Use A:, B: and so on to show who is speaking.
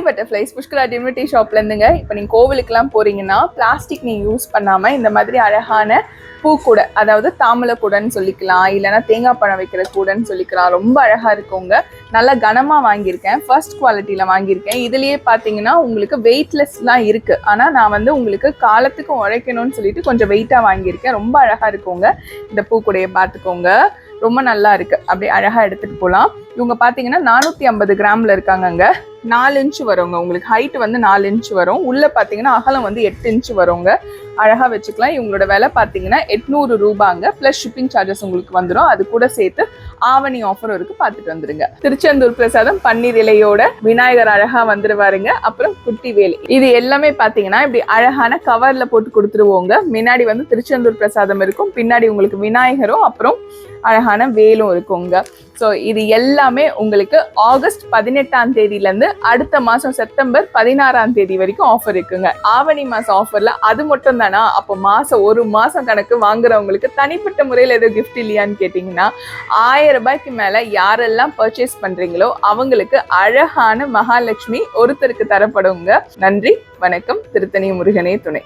A: Hi butterflies, Pushkala divinity ஷாப்லேருந்துங்க. இப்போ நீங்கள் கோவிலுக்கெல்லாம் போகிறீங்கன்னா பிளாஸ்டிக் நீங்கள் யூஸ் பண்ணாமல் இந்த மாதிரி அழகான பூக்கூடை, அதாவது தாமலை கூடைன்னு சொல்லிக்கலாம், இல்லைனா தேங்காய் பழம் வைக்கிற கூடைன்னு சொல்லிக்கலாம். ரொம்ப அழகாக இருக்குங்க. நல்லா கனமாக வாங்கியிருக்கேன், ஃபர்ஸ்ட் குவாலிட்டியில் வாங்கியிருக்கேன். இதுலேயே பார்த்தீங்கன்னா உங்களுக்கு வெயிட்லெஸ்லாம் இருக்குது. ஆனால் நான் வந்து உங்களுக்கு காலத்துக்கு உழைக்கணும்னு சொல்லிட்டு கொஞ்சம் வெயிட்டாக வாங்கியிருக்கேன். ரொம்ப அழகாக இருக்குங்க. இந்த பூக்கூடையை பார்த்துக்கோங்க, ரொம்ப நல்லா இருக்குது. அப்படியே அழகாக எடுத்துகிட்டு போகலாம். இவங்க பார்த்தீங்கன்னா 450 கிராமில் இருக்காங்கங்க. 4 இன்ச்சு வருங்க. உங்களுக்கு ஹைட் வந்து 4 இன்ச்சு வரும். உள்ளே பார்த்தீங்கன்னா அகலம் வந்து 8 இன்ச்சு வருங்க. அழகாக வச்சுக்கலாம். இவங்களோட விலை பார்த்தீங்கன்னா 800 ரூபாங்க. ப்ளஸ் ஷிப்பிங் சார்ஜஸ் உங்களுக்கு வந்துடும். அது கூட சேர்த்து ஆவணி ஆஃபரும் இருக்கு, பார்த்துட்டு வந்துருங்க. திருச்செந்தூர் பிரசாதம் பன்னீர் இலையோட விநாயகர் அழகா வந்துருவாருங்க. அப்புறம் குட்டி வேலி, இது எல்லாமே பார்த்தீங்கன்னா இப்படி அழகான கவர்ல போட்டு கொடுத்துருவோங்க. முன்னாடி வந்து திருச்செந்தூர் பிரசாதம் இருக்கும், பின்னாடி உங்களுக்கு விநாயகரும் அப்புறம் அழகான வேலும் இருக்குங்க. ஸோ இது எல்லாமே உங்களுக்கு ஆகஸ்ட் 18ஆம் தேதியிலேருந்து அடுத்த மாதம் செப்டம்பர் 16ஆம் தேதி வரைக்கும் ஆஃபர் இருக்குங்க. ஆவணி மாதம் ஆஃபரில் அது மட்டும் தானா? அப்போ ஒரு மாதம் கணக்கு வாங்குறவங்களுக்கு தனிப்பட்ட முறையில் எதுவும் கிஃப்ட் இல்லையான்னு கேட்டிங்கன்னா, 1000 ரூபாய்க்கு மேலே யாரெல்லாம் பர்ச்சேஸ் பண்ணுறீங்களோ அவங்களுக்கு அழகான மகாலட்சுமி ஒருத்தருக்கு தரப்படுங்க. நன்றி, வணக்கம். திருத்தணி முருகனே துணை.